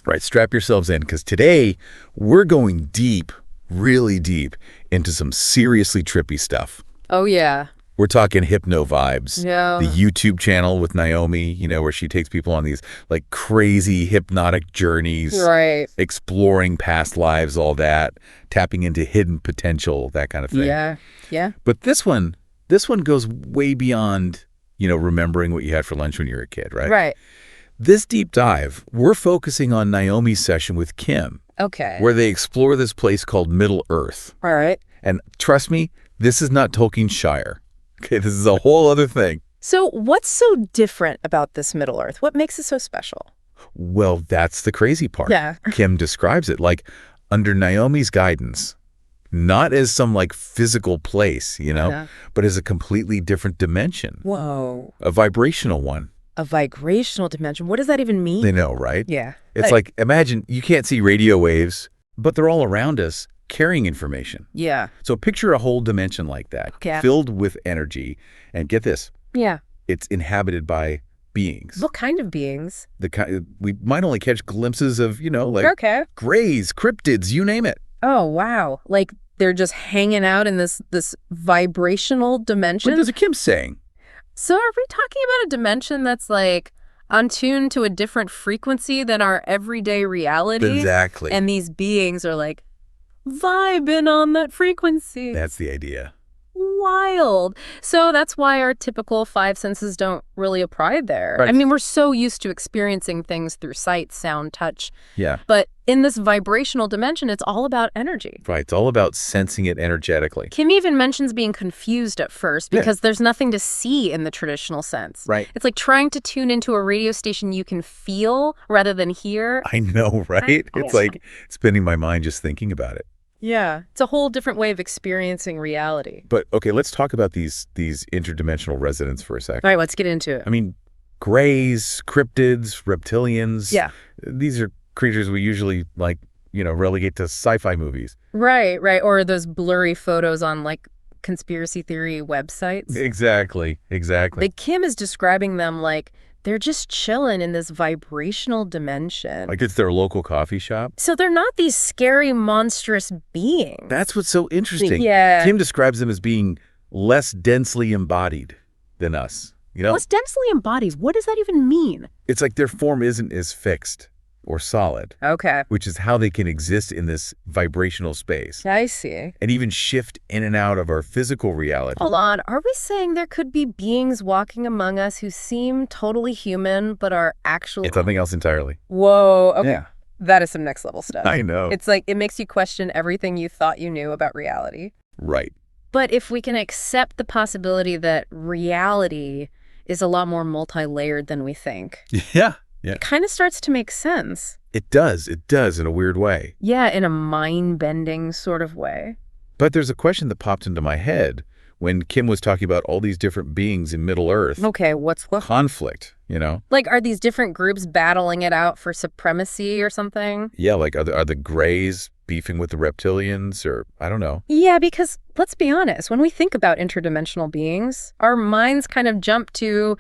Right, strap yourselves in, because today we're going deep, really deep, into some seriously trippy stuff. Oh, yeah. We're talking hypno vibes. Yeah. The YouTube channel with Naomi, where she takes people on these like crazy hypnotic journeys. Right. Exploring past lives, all that, tapping into hidden potential, that kind of thing. Yeah. Yeah. But this one goes way beyond, remembering what you had for lunch when you were a kid, right? Right. This deep dive, we're focusing on Naomi's session with Kim. Okay. Where they explore this place called Middle Earth. All right. And trust me, this is not Tolkien Shire. Okay, this is a whole other thing. So what's so different about this Middle Earth? What makes it so special? Well, that's the crazy part. Yeah. Kim describes it like under Naomi's guidance, not as some like physical place, but as a completely different dimension. Whoa. A vibrational one. A vibrational dimension. What does that even mean? They know, right? Yeah. It's like imagine you can't see radio waves, but they're all around us carrying information. Yeah. So picture a whole dimension like that, filled with energy. And get this. Yeah. It's inhabited by beings. What kind of beings? We might only catch glimpses of, grays, cryptids, you name it. Oh, wow. Like they're just hanging out in this vibrational dimension? What does Kim saying? So are we talking about a dimension that's like untuned to a different frequency than our everyday reality? Exactly. And these beings are like vibing on that frequency. That's the idea. Wild. So that's why our typical five senses don't really apply there. Right. I mean, we're so used to experiencing things through sight, sound, touch. Yeah. But in this vibrational dimension, it's all about energy. Right. It's all about sensing it energetically. Kim even mentions being confused at first because there's nothing to see in the traditional sense. Right. It's like trying to tune into a radio station you can feel rather than hear. I know, right? It's like spinning my mind just thinking about it. Yeah. It's a whole different way of experiencing reality. But, okay, let's talk about these interdimensional residents for a second. All right, let's get into it. I mean, grays, cryptids, reptilians. Yeah. These are creatures we usually, relegate to sci-fi movies. Right. Or those blurry photos on, conspiracy theory websites. Exactly. But Kim is describing them like they're just chilling in this vibrational dimension. Like it's their local coffee shop? So they're not these scary, monstrous beings. That's what's so interesting. Yeah. Kim describes them as being less densely embodied than us. Less densely embodied? What does that even mean? It's like their form isn't as fixed or solid. Okay. Which is how they can exist in this vibrational space. I see. And even shift in and out of our physical reality. Hold on. Are we saying there could be beings walking among us who seem totally human but are actually... It's something else entirely. Whoa. Okay. Yeah. That is some next level stuff. I know. It's like it makes you question everything you thought you knew about reality. Right. But if we can accept the possibility that reality is a lot more multi-layered than we think... Yeah. It kind of starts to make sense. It does in a weird way. Yeah, in a mind-bending sort of way. But there's a question that popped into my head when Kim was talking about all these different beings in Middle Earth. Okay, what's what? Conflict, Like, are these different groups battling it out for supremacy or something? Yeah, like are the grays beefing with the reptilians or I don't know. Yeah, because let's be honest, when we think about interdimensional beings, our minds kind of jump to,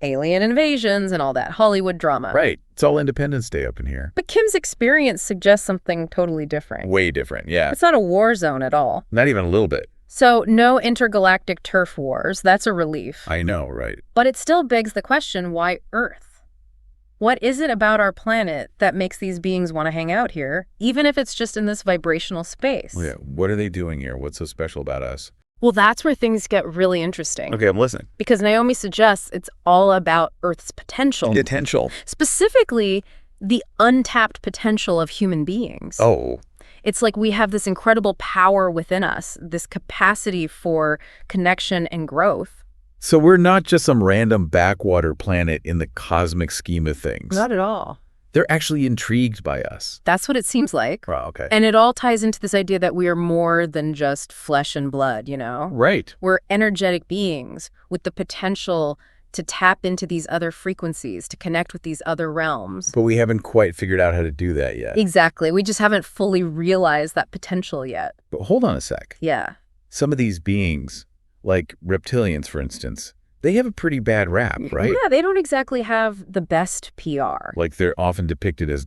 alien invasions and all that Hollywood drama. Right. It's all Independence Day up in here. But Kim's experience suggests something totally different. Way different, yeah. It's not a war zone at all. Not even a little bit. So no intergalactic turf wars. That's a relief. I know, right. But it still begs the question, why Earth? What is it about our planet that makes these beings want to hang out here, even if it's just in this vibrational space? Yeah. What are they doing here? What's so special about us? Well, that's where things get really interesting. Okay, I'm listening. Because Naomi suggests it's all about Earth's potential. Potential. Specifically, the untapped potential of human beings. Oh. It's like we have this incredible power within us, this capacity for connection and growth. So we're not just some random backwater planet in the cosmic scheme of things. Not at all. They're actually intrigued by us. That's what it seems like. Oh, okay. And it all ties into this idea that we are more than just flesh and blood, Right. We're energetic beings with the potential to tap into these other frequencies, to connect with these other realms. But we haven't quite figured out how to do that yet. Exactly. We just haven't fully realized that potential yet. But hold on a sec. Yeah. Some of these beings, like reptilians, for instance, they have a pretty bad rap, right? Yeah, they don't exactly have the best PR. Like they're often depicted as,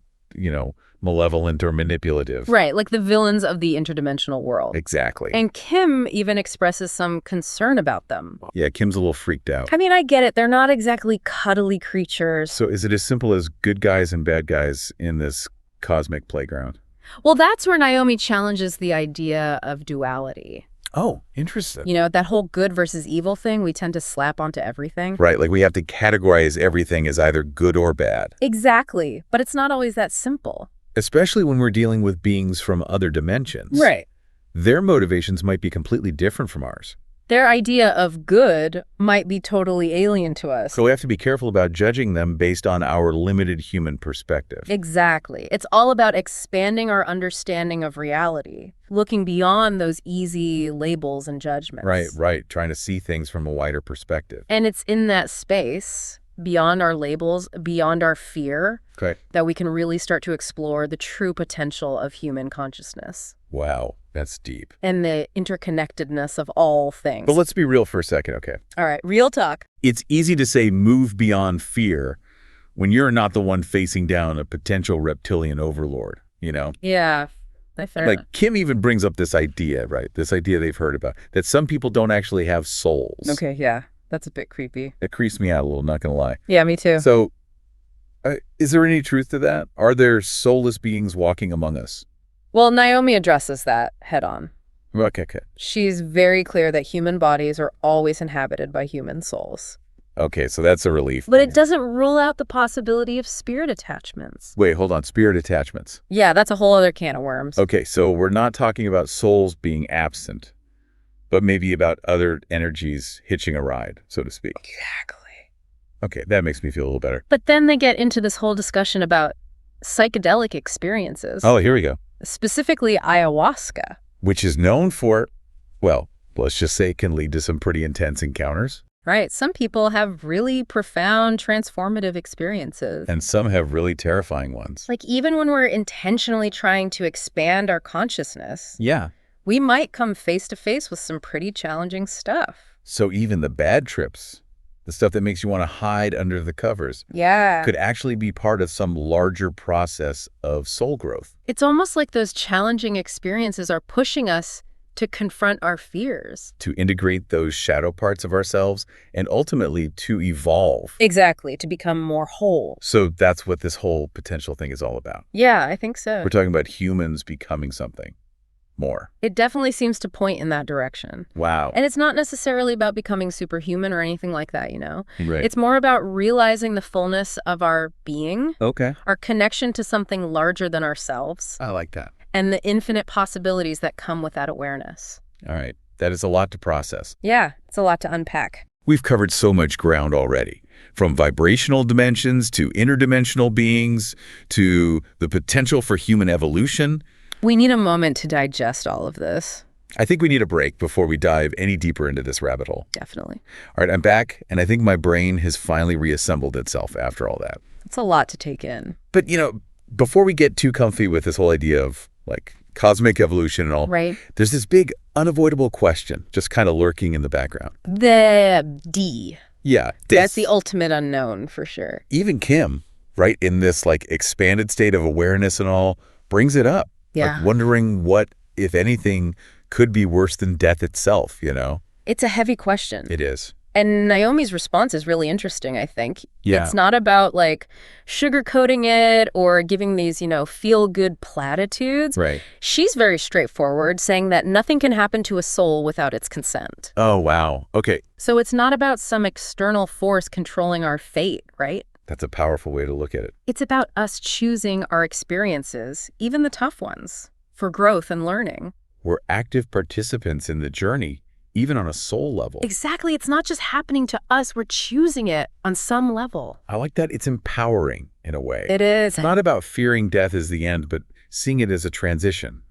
malevolent or manipulative. Right, like the villains of the interdimensional world. Exactly. And Kim even expresses some concern about them. Yeah, Kim's a little freaked out. I mean, I get it. They're not exactly cuddly creatures. So is it as simple as good guys and bad guys in this cosmic playground? Well, that's where Naomi challenges the idea of duality. Oh, interesting. That whole good versus evil thing we tend to slap onto everything. Right, like we have to categorize everything as either good or bad. Exactly, but it's not always that simple. Especially when we're dealing with beings from other dimensions. Right. Their motivations might be completely different from ours. Their idea of good might be totally alien to us. So we have to be careful about judging them based on our limited human perspective. Exactly. It's all about expanding our understanding of reality, looking beyond those easy labels and judgments. Right. Trying to see things from a wider perspective. And it's in that space, beyond our labels, beyond our fear, that we can really start to explore the true potential of human consciousness. Wow, that's deep. And the interconnectedness of all things. But let's be real for a second, okay? All right, real talk. It's easy to say move beyond fear when you're not the one facing down a potential reptilian overlord, Yeah, fair enough. Kim even brings up this idea, right? This idea they've heard about, that some people don't actually have souls. Okay, yeah. That's a bit creepy. It creeps me out a little, not gonna lie. Yeah, me too. So, is there any truth to that? Are there soulless beings walking among us? Well, Naomi addresses that head on. Okay. She's very clear that human bodies are always inhabited by human souls. Okay, so that's a relief. But it doesn't rule out the possibility of spirit attachments. Wait, hold on. Spirit attachments. Yeah, that's a whole other can of worms. Okay, so we're not talking about souls being absent, but maybe about other energies hitching a ride, so to speak. Exactly. Okay, that makes me feel a little better. But then they get into this whole discussion about psychedelic experiences. Oh, here we go. Specifically ayahuasca. Which is known for, well, let's just say it can lead to some pretty intense encounters. Right. Some people have really profound transformative experiences. And some have really terrifying ones. Like even when we're intentionally trying to expand our consciousness. Yeah. We might come face to face with some pretty challenging stuff. So even the bad trips, the stuff that makes you want to hide under the covers, could actually be part of some larger process of soul growth. It's almost like those challenging experiences are pushing us to confront our fears. To integrate those shadow parts of ourselves and ultimately to evolve. Exactly, to become more whole. So that's what this whole potential thing is all about. Yeah, I think so. We're talking about humans becoming something more. It definitely seems to point in that direction. Wow. And it's not necessarily about becoming superhuman or anything like that, Right. It's more about realizing the fullness of our being. Okay. Our connection to something larger than ourselves. I like that. And the infinite possibilities that come with that awareness. All right. That is a lot to process. Yeah, it's a lot to unpack. We've covered so much ground already, from vibrational dimensions to interdimensional beings to the potential for human evolution. We need a moment to digest all of this. I think we need a break before we dive any deeper into this rabbit hole. Definitely. All right, I'm back, and I think my brain has finally reassembled itself after all that. It's a lot to take in. But, before we get too comfy with this whole idea of, cosmic evolution and all, right, there's this big, unavoidable question just kind of lurking in the background. The D. Yeah. That's the ultimate unknown, for sure. Even Kim, right, in this, expanded state of awareness and all, brings it up. Yeah. Wondering what, if anything, could be worse than death itself, It's a heavy question. It is. And Naomi's response is really interesting, I think. Yeah. It's not about, sugarcoating it or giving these, feel-good platitudes. Right. She's very straightforward, saying that nothing can happen to a soul without its consent. Oh, wow. Okay. So it's not about some external force controlling our fate, right? That's a powerful way to look at it. It's about us choosing our experiences, even the tough ones, for growth and learning. We're active participants in the journey, even on a soul level. Exactly. It's not just happening to us. We're choosing it on some level. I like that. It's empowering in a way. It is. It's not about fearing death as the end, but seeing it as a transition,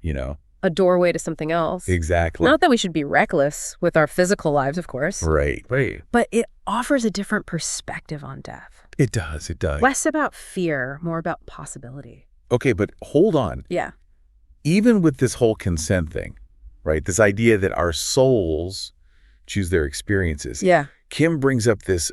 A doorway to something else. Exactly. Not that we should be reckless with our physical lives, of course. Right. But it offers a different perspective on death. It does. Less about fear, more about possibility. Okay, but hold on. Yeah. Even with this whole consent thing, right, this idea that our souls choose their experiences. Yeah. Kim brings up this,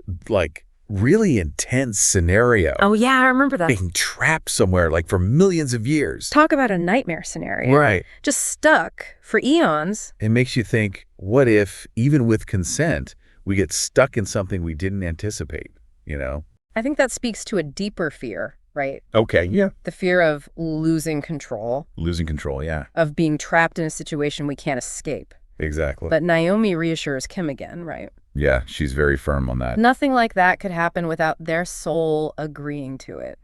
really intense scenario. Oh, yeah, I remember that. Being trapped somewhere like for millions of years. Talk about a nightmare scenario. Right. Just stuck for eons. It makes you think, what if, even with consent, we get stuck in something we didn't anticipate, you know? I think that speaks to a deeper fear, right? Okay, yeah. The fear of losing control. Losing control, yeah. Of being trapped in a situation we can't escape. Exactly. But Naomi reassures Kim again, right? Yeah, she's very firm on that. Nothing like that could happen without their soul agreeing to it.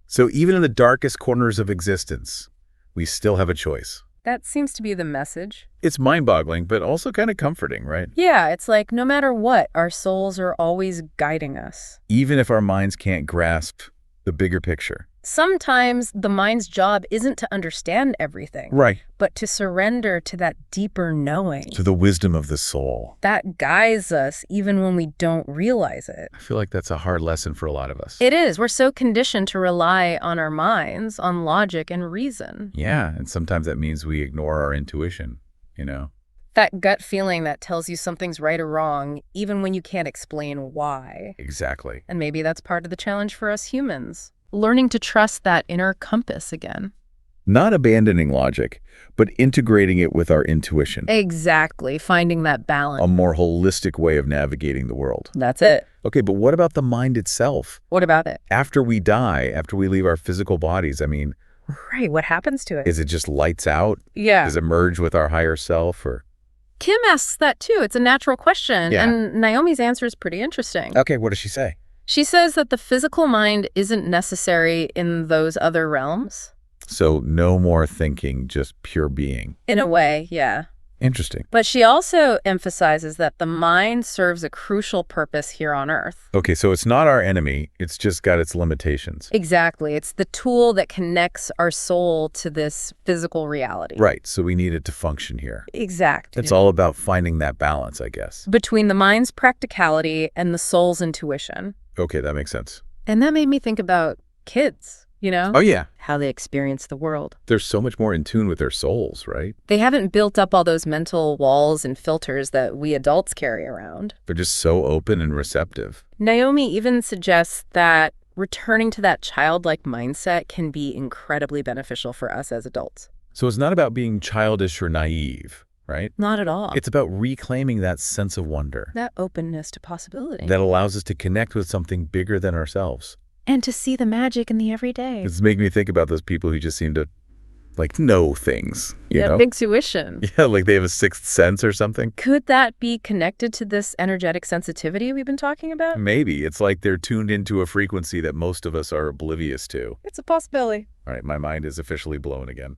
So even in the darkest corners of existence, we still have a choice. That seems to be the message. It's mind-boggling, but also kind of comforting, right? Yeah, it's like no matter what, our souls are always guiding us. Even if our minds can't grasp the bigger picture. Sometimes the mind's job isn't to understand everything. Right. But to surrender to that deeper knowing. To the wisdom of the soul. That guides us even when we don't realize it. I feel like that's a hard lesson for a lot of us. It is. We're so conditioned to rely on our minds, on logic and reason. Yeah, and sometimes that means we ignore our intuition, you know? That gut feeling that tells you something's right or wrong, even when you can't explain why. Exactly. And maybe that's part of the challenge for us humans. Learning to trust that inner compass again. Not abandoning logic, but integrating it with our intuition. Exactly. Finding that balance. A more holistic way of navigating the world. That's it. Okay, but what about the mind itself? What about it? After we die, after we leave our physical bodies, I mean... Right, what happens to it? Is it just lights out? Yeah. Does it merge with our higher self, or... Kim asks that too. It's a natural question. Yeah. And Naomi's answer is pretty interesting. Okay, what does she say? She says that the physical mind isn't necessary in those other realms. So no more thinking, just pure being. In a way, yeah. Interesting. But she also emphasizes that the mind serves a crucial purpose here on Earth. Okay, so it's not our enemy. It's just got its limitations. Exactly. It's the tool that connects our soul to this physical reality. Right, so we need it to function here. Exactly. It's all about finding that balance, I guess. Between the mind's practicality and the soul's intuition. Okay, that makes sense. And that made me think about kids, you know? Oh, yeah. How they experience the world. They're so much more in tune with their souls, right? They haven't built up all those mental walls and filters that we adults carry around. They're just so open and receptive. Naomi even suggests that returning to that childlike mindset can be incredibly beneficial for us as adults. So it's not about being childish or naive, right? Not at all. It's about reclaiming that sense of wonder. That openness to possibility. That allows us to connect with something bigger than ourselves. And to see the magic in the everyday. It's making me think about those people who just seem to, like, know things, you know? Big tuition. Yeah, like they have a sixth sense or something. Could that be connected to this energetic sensitivity we've been talking about? Maybe. It's like they're tuned into a frequency that most of us are oblivious to. It's a possibility. All right, my mind is officially blown again.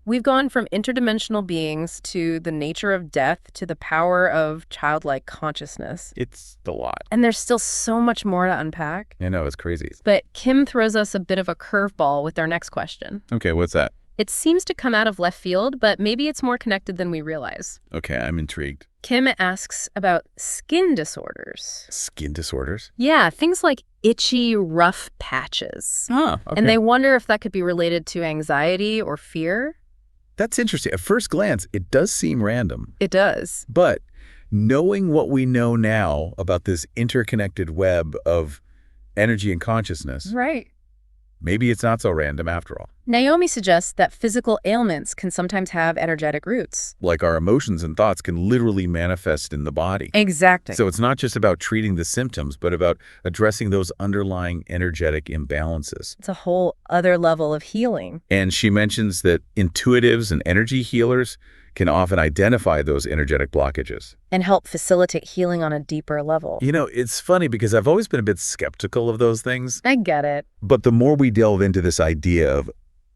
We've gone from interdimensional beings to the nature of death to the power of childlike consciousness. It's a lot. And there's still so much more to unpack. I know, it's crazy. But Kim throws us a bit of a curveball with our next question. Okay, what's that? It seems to come out of left field, but maybe it's more connected than we realize. Okay, I'm intrigued. Kim asks about skin disorders. Skin disorders? Yeah, things like itchy, rough patches. Oh, okay. And they wonder if that could be related to anxiety or fear. That's interesting. At first glance, it does seem random. It does. But knowing what we know now about this interconnected web of energy and consciousness, Right. maybe it's not so random after all. Naomi suggests that physical ailments can sometimes have energetic roots. Like our emotions and thoughts can literally manifest in the body. Exactly. So it's not just about treating the symptoms, but about addressing those underlying energetic imbalances. It's a whole other level of healing. And she mentions that intuitives and energy healers can often identify those energetic blockages. And help facilitate healing on a deeper level. You know, it's funny because I've always been a bit skeptical of those things. I get it. But the more we delve into this idea of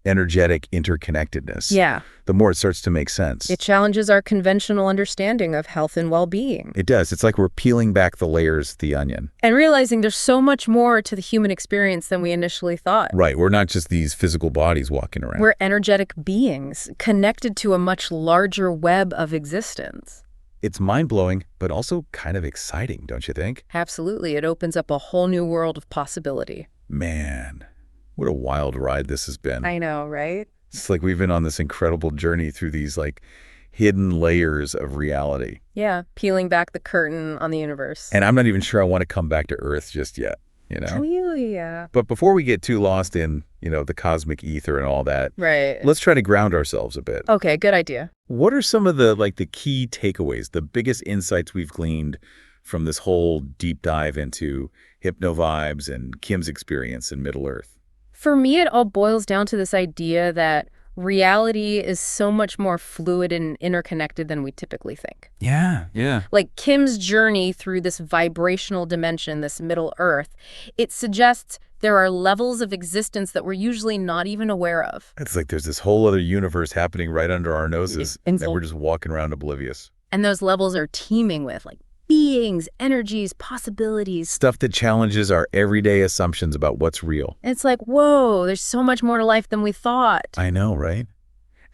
energetic interconnectedness, Yeah. the more it starts to make sense. It challenges our conventional understanding of health and well-being. It does. It's like we're peeling back the layers of the onion. And realizing there's so much more to the human experience than we initially thought. Right. We're not just these physical bodies walking around. We're energetic beings connected to a much larger web of existence. It's mind-blowing, but also kind of exciting, don't you think? Absolutely. It opens up a whole new world of possibility. Man, what a wild ride this has been. I know, right? It's like we've been on this incredible journey through these like hidden layers of reality. Yeah, peeling back the curtain on the universe. And I'm not even sure I want to come back to Earth just yet. you know? Chameleon. But before we get too lost in, the cosmic ether and all that, Right. let's try to ground ourselves a bit. Okay, good idea. What are some of the key takeaways, the biggest insights we've gleaned from this whole deep dive into hypno-vibes and Kim's experience in Middle-earth? For me, it all boils down to this idea that reality is so much more fluid and interconnected than we typically think. Yeah. Like Kim's journey through this vibrational dimension, this Middle Earth, it suggests there are levels of existence that we're usually not even aware of. It's like there's this whole other universe happening right under our noses, and we're just walking around oblivious. And those levels are teeming with, beings, energies, possibilities. Stuff that challenges our everyday assumptions about what's real. It's like, whoa, there's so much more to life than we thought. I know, right?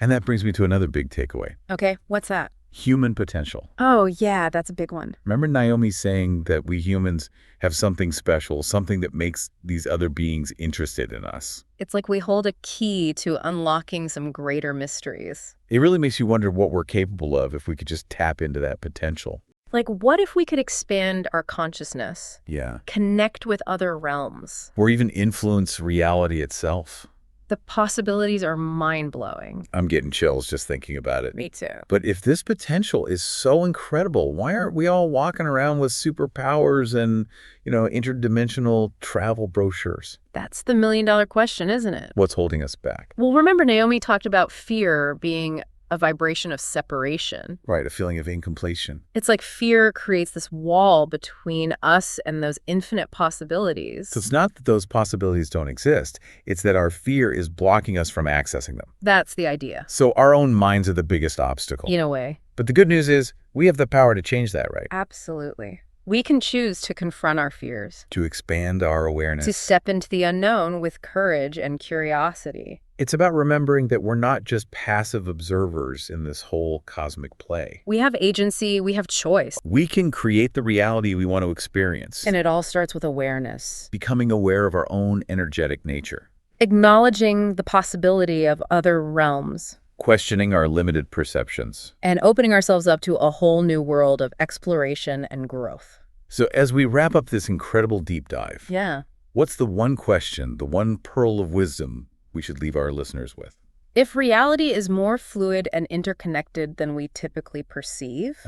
And that brings me to another big takeaway. Okay, what's that? Human potential. Oh, yeah, that's a big one. Remember Naomi saying that we humans have something special, something that makes these other beings interested in us. It's like we hold a key to unlocking some greater mysteries. It really makes you wonder what we're capable of if we could just tap into that potential. What if we could expand our consciousness? Yeah. Connect with other realms? Or even influence reality itself. The possibilities are mind-blowing. I'm getting chills just thinking about it. Me too. But if this potential is so incredible, why aren't we all walking around with superpowers and, interdimensional travel brochures? That's the million-dollar question, isn't it? What's holding us back? Well, remember Naomi talked about fear being a vibration of separation. Right, a feeling of incompletion. It's like fear creates this wall between us and those infinite possibilities. So it's not that those possibilities don't exist. It's that our fear is blocking us from accessing them. That's the idea. So our own minds are the biggest obstacle. In a way. But the good news is we have the power to change that, right? Absolutely. We can choose to confront our fears. To expand our awareness. To step into the unknown with courage and curiosity. It's about remembering that we're not just passive observers in this whole cosmic play. We have agency, we have choice. We can create the reality we want to experience. And it all starts with awareness. Becoming aware of our own energetic nature. Acknowledging the possibility of other realms. Questioning our limited perceptions. And opening ourselves up to a whole new world of exploration and growth. So as we wrap up this incredible deep dive, what's the one question, the one pearl of wisdom we should leave our listeners with? If reality is more fluid and interconnected than we typically perceive,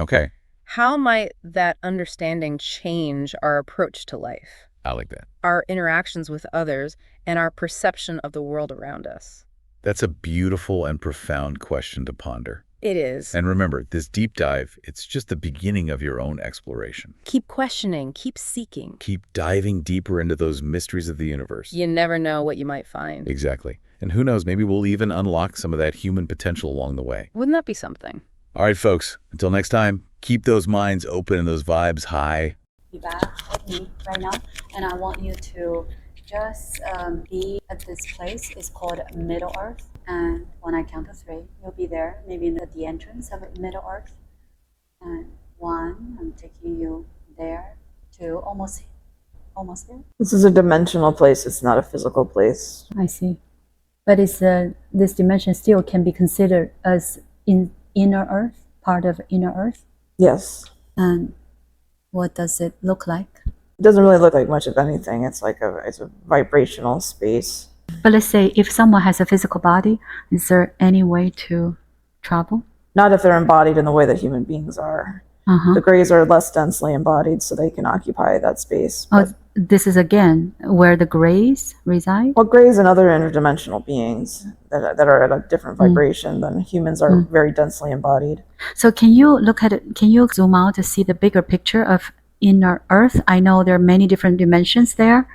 how might that understanding change our approach to life? I like that. Our interactions with others and our perception of the world around us. That's a beautiful and profound question to ponder. It is. And remember, this deep dive, it's just the beginning of your own exploration. Keep questioning, keep seeking. Keep diving deeper into those mysteries of the universe. You never know what you might find. Exactly. And who knows, maybe we'll even unlock some of that human potential along the way. Wouldn't that be something? All right, folks, until next time, keep those minds open and those vibes high. Be back with me right now, and I want you to just be at this place. It's called Middle Earth. And when I count to 3, you'll be there, maybe at the entrance of Middle Earth. And 1, I'm taking you there. 2, almost there. This is a dimensional place. It's not a physical place. I see. But it's this dimension still can be considered as in inner Earth, part of inner Earth. Yes. And what does it look like? It doesn't really look like much of anything. It's it's a vibrational space. But let's say if someone has a physical body, is there any way to travel? Not if they're embodied in the way that human beings are. The Greys are less densely embodied, so they can occupy that space. This is again where the Greys reside? Well, Greys and other interdimensional beings that are at a different vibration than humans are very densely embodied. So can you look at it? Can you zoom out to see the bigger picture of inner Earth? I know there are many different dimensions there.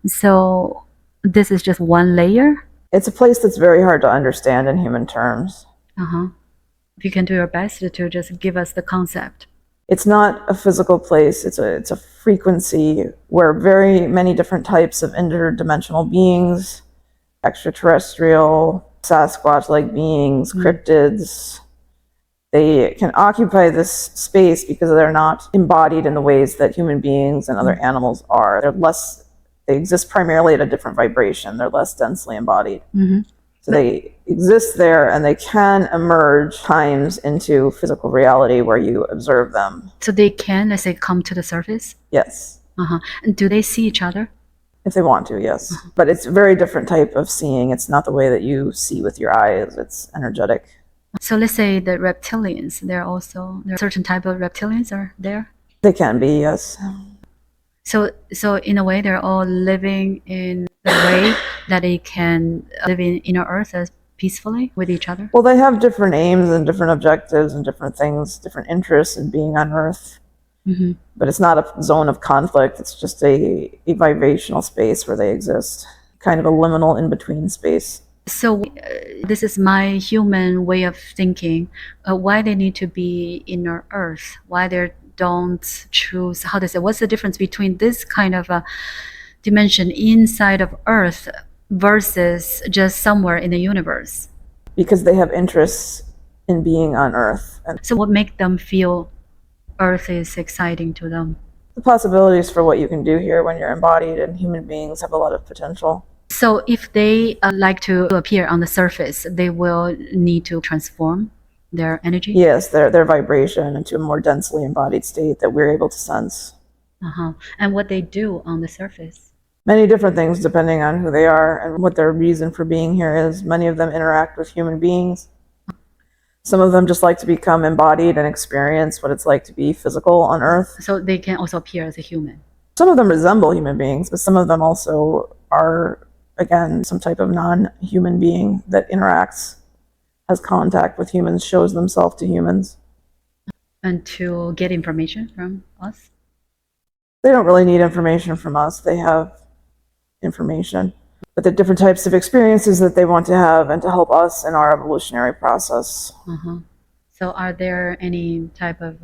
So this is just one layer? It's a place that's very hard to understand in human terms. If you can do your best to just give us the concept. It's not a physical place. It's a frequency where very many different types of interdimensional beings, extraterrestrial, Sasquatch-like beings, cryptids, they can occupy this space because they're not embodied in the ways that human beings and other animals are. They exist primarily at a different vibration. They're less densely embodied. So they exist there, and they can emerge times into physical reality where you observe them. So they can, let's say, come to the surface? Yes. And do they see each other? If they want to, yes. But it's a very different type of seeing. It's not the way that you see with your eyes. It's energetic. So let's say the reptilians, there are certain type of reptilians are there. They can be, yes. So in a way, they're all living in a way that they can live in inner earth as peacefully with each other. Well, they have different aims and different objectives and different things, different interests in being on Earth. Mm-hmm. But it's not a zone of conflict. It's just a vibrational space where they exist, kind of a liminal in-between space. So this is my human way of thinking. Why they need to be inner earth? Why they don't choose, how to say, what's the difference between this kind of a dimension inside of earth versus just somewhere in the universe? Because they have interests in being on Earth. And So what makes them feel earth is exciting to them? the possibilities for what you can do here when you're embodied and human beings have a lot of potential. So if they like to appear on the surface, they will need to transform their energy? Yes, their vibration into a more densely embodied state that we're able to sense. And what they do on the surface? Many different things depending on who they are and what their reason for being here is. Many of them interact with human beings. Some of them just like to become embodied and experience what it's like to be physical on Earth. So they can also appear as a human. Some of them resemble human beings, but some of them also are, again, some type of non-human being that interacts, has contact with humans, shows themselves to humans. And to get information from us? They don't really need information from us. They have information, but the different types of experiences that they want to have and to help us in our evolutionary process. So are there any type of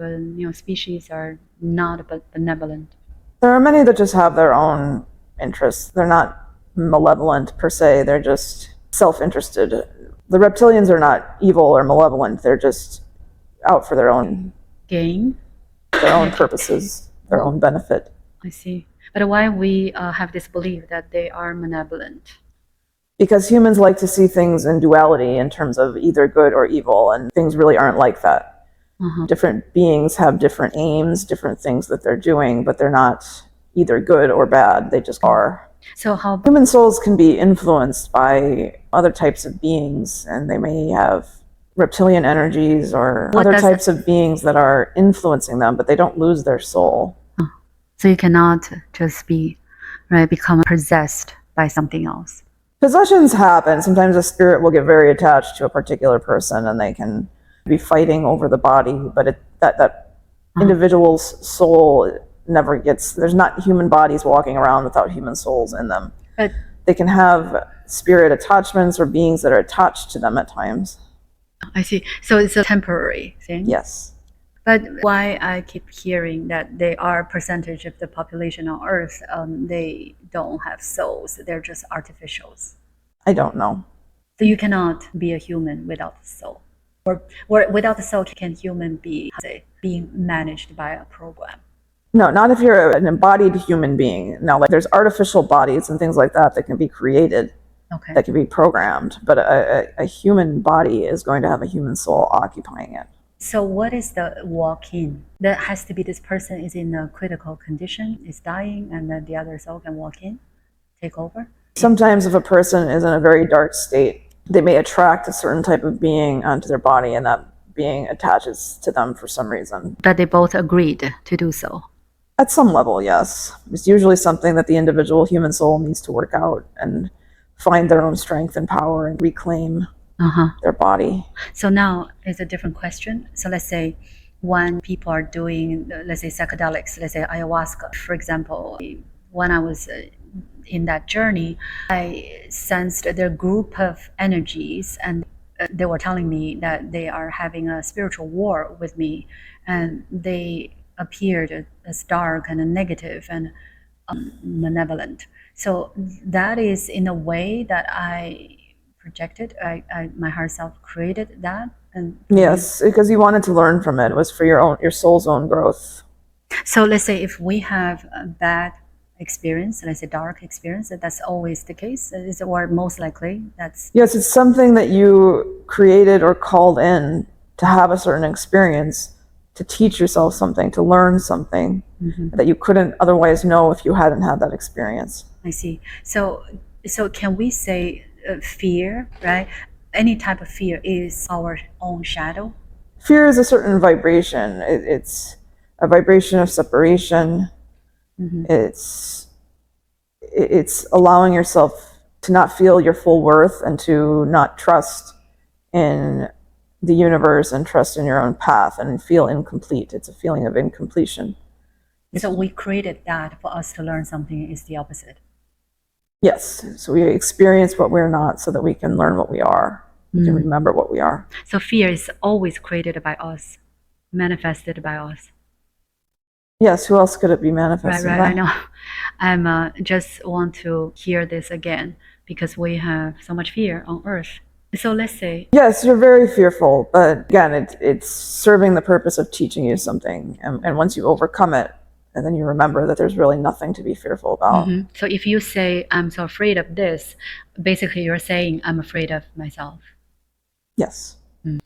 species are not benevolent? There are many that just have their own interests. They're not malevolent per se. They're just self-interested. The reptilians are not evil or malevolent. They're just out for their own Gain? their own purposes, their own benefit. I see. But why we have this belief that they are malevolent? Because humans like to see things in duality in terms of either good or evil, and things really aren't like that. Different beings have different aims, different things that they're doing, but they're not either good or bad. They just are. So how Human souls can be influenced by other types of beings, and they may have reptilian energies or What other does types of beings that are influencing them, but they don't lose their soul. So you cannot just become possessed by something else. Possessions happen. Sometimes a spirit will get very attached to a particular person and they can be fighting over the body, but that individual's soul never gets, there's not human bodies walking around without human souls in them. But They can have spirit attachments or beings that are attached to them at times. I see. So it's a temporary thing? Yes. But why I keep hearing that they are percentage of the population on Earth, they don't have souls. They're just artificials. I don't know. So you cannot be a human without a soul. Or without the soul, can human be, being managed by a program? No, not if you're an embodied human being. No, like there's artificial bodies and things like that that can be created, Okay. that can be programmed. But a human body is going to have a human soul occupying it. So what is the walk-in? That has to be this person is in a critical condition, is dying, and then the other soul can walk in, take over? Sometimes if a person is in a very dark state, they may attract a certain type of being onto their body, and that being attaches to them for some reason. But they both agreed to do so. At some level, yes. It's usually something that the individual human soul needs to work out and find their own strength and power and reclaim their body. So now it's a different question. So let's say when people are doing, let's say psychedelics, let's say ayahuasca, for example, when I was in that journey, I sensed their group of energies and they were telling me that they are having a spiritual war with me, and they appeared as dark and negative and malevolent. So that is in a way that I projected. My higher self created that. And Yes, because you wanted to learn from it. It was for your soul's own growth. so let's say if we have a bad experience, let's say dark experience, that's always the case, or most likely that's Yes, it's something that you created or called in to have a certain experience, to teach yourself something, to learn something that you couldn't otherwise know if you hadn't had that experience. I see. So can we say fear, right? Any type of fear is our own shadow? Fear is a certain vibration. It's a vibration of separation. It's allowing yourself to not feel your full worth and to not trust in the universe and trust in your own path and feel incomplete. It's a feeling of incompletion. So we created that for us to learn something is the opposite. Yes. So we experience what we're not so that we can learn what we are. We can remember what we are. So fear is always created by us, manifested by us. Yes. Who else could it be manifested Right. by? I know. I'm just want to hear this again because we have so much fear on Earth. So let's say, Yes, you're very fearful, but again, it's serving the purpose of teaching you something. And once you overcome it, and then you remember that there's really nothing to be fearful about. so if you say, I'm so afraid of this, basically you're saying, I'm afraid of myself. Yes.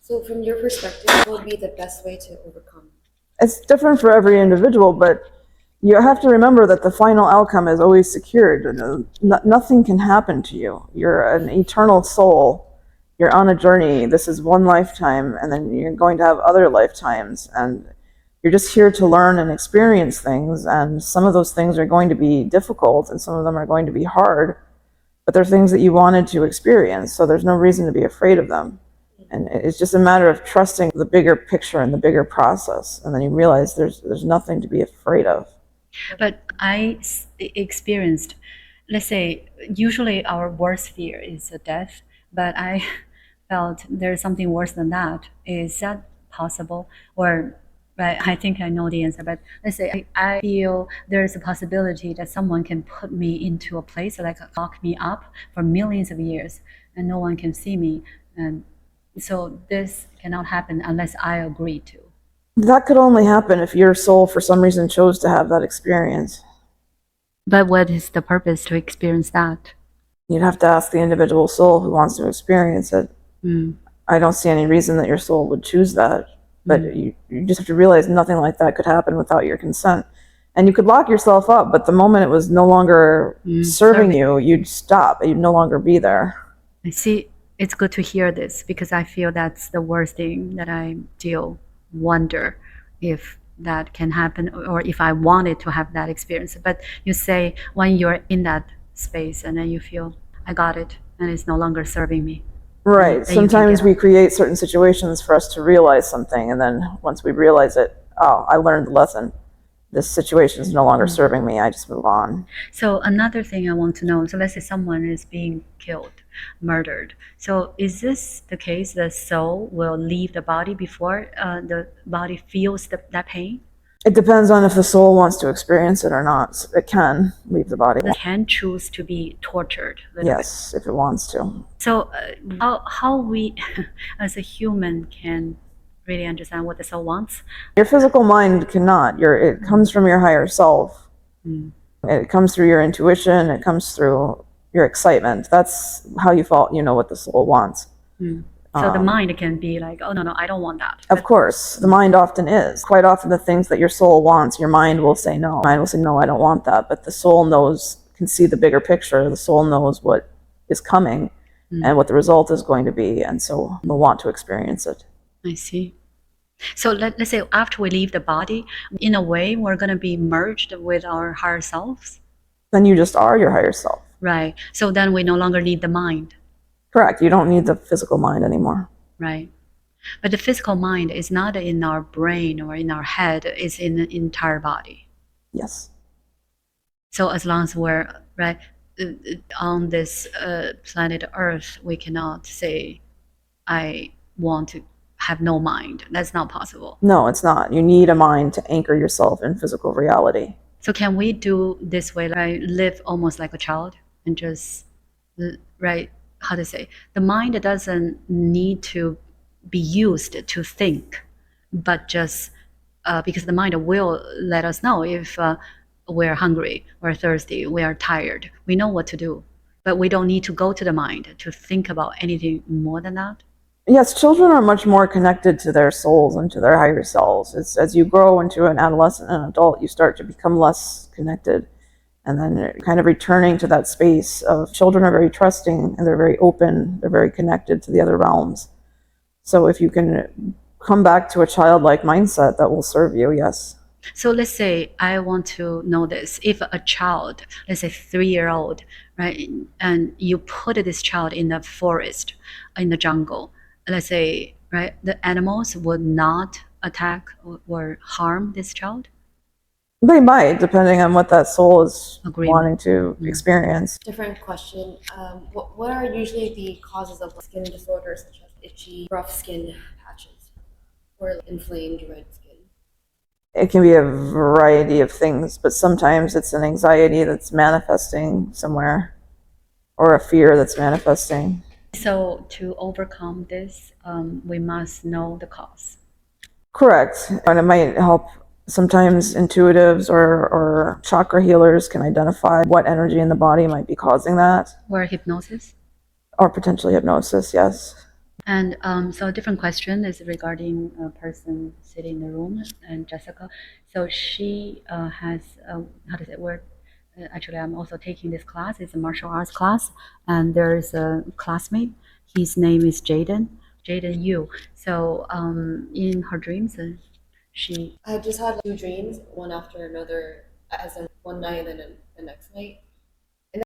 So from your perspective, what would be the best way to overcome? It's different for every individual, but you have to remember that the final outcome is always secured. Nothing can happen to you. You're an eternal soul. You're on a journey. This is one lifetime, and then you're going to have other lifetimes. And you're just here to learn and experience things. And some of those things are going to be difficult, and some of them are going to be hard. But they're things that you wanted to experience, so there's no reason to be afraid of them. And it's just a matter of trusting the bigger picture and the bigger process. And then you realize there's nothing to be afraid of. But I experienced, let's say, usually our worst fear is death, but I felt there's something worse than that. Is that possible? Or, right, I think I know the answer, but let's say I feel there's a possibility that someone can put me into a place, like lock me up for millions of years, and no one can see me. And so this cannot happen unless I agree to. That could only happen if your soul, for some reason, chose to have that experience. But what is the purpose to experience that? You'd have to ask the individual soul who wants to experience it. I don't see any reason that your soul would choose that. But you just have to realize nothing like that could happen without your consent. And you could lock yourself up, but the moment it was no longer serving you, you'd stop. You'd no longer be there. I see. It's good to hear this because I feel that's the worst thing that I still wonder if that can happen or if I wanted to have that experience. But you say when you're in that space and then you feel, I got it and it's no longer serving me. Right. Then you can Sometimes get we create certain situations for us to realize something. And then once we realize it, oh, I learned the lesson. This situation is no longer serving me. I just move on. So another thing I want to know, so let's say someone is being killed, murdered. So is this the case the soul will leave the body before the body feels that pain? It depends on if the soul wants to experience it or not. It can leave the body. It can choose to be tortured. A little Yes, if it wants to. bit. So how we as a human can really understand what the soul wants? Your physical mind cannot. It comes from your higher self. It comes through your intuition. It comes through your excitement. That's how you know what the soul wants. So the mind can be like, oh, no, I don't want that. Of course, the mind often is. Quite often the things that your soul wants, your mind will say no. Mind will say, no, I don't want that. But the soul can see the bigger picture. The soul knows what is coming and what the result is going to be. And so they'll want to experience it. I see. So let's say after we leave the body, in a way, we're going to be merged with our higher selves. Then you just are your higher self. Right. So then we no longer need the mind. Correct. You don't need the physical mind anymore. Right. But the physical mind is not in our brain or in our head, it's in the entire body. Yes. So as long as we're right on this planet Earth, we cannot say, I want to have no mind. That's not possible. No, it's not. You need a mind to anchor yourself in physical reality. So can we do this way, like live almost like a child and just, right, how to say, the mind doesn't need to be used to think, but just because the mind will let us know if we're hungry, we're thirsty, we are tired. We know what to do, but we don't need to go to the mind to think about anything more than that. Yes, children are much more connected to their souls and to their higher selves. As you grow into an adolescent and adult, you start to become less connected. And then kind of returning to that space of children are very trusting and they're very open, they're very connected to the other realms. So if you can come back to a childlike mindset, that will serve you, yes. So let's say I want to know this. If a child, let's say 3-year-old, right, and you put this child in the forest, in the jungle, let's say, right, the animals would not attack or harm this child? They might, depending on what that soul is Agreement. wanting to experience. Different question. What are usually the causes of skin disorders such as itchy, rough skin patches, or inflamed red skin? It can be a variety of things, but sometimes it's an anxiety that's manifesting somewhere or a fear that's manifesting. So to overcome this, we must know the cause. Correct. And it might help. Sometimes intuitives or chakra healers can identify what energy in the body might be causing that, Or hypnosis. or potentially hypnosis, yes. And so a different question is regarding a person sitting in the room, and Jessica. So she has, how does it work? Actually, I'm also taking this class. It's a martial arts class, and there's a classmate. His name is Jaden Yu. So in her dreams, she I just had 2 dreams, one after another, as in one night and then the next night.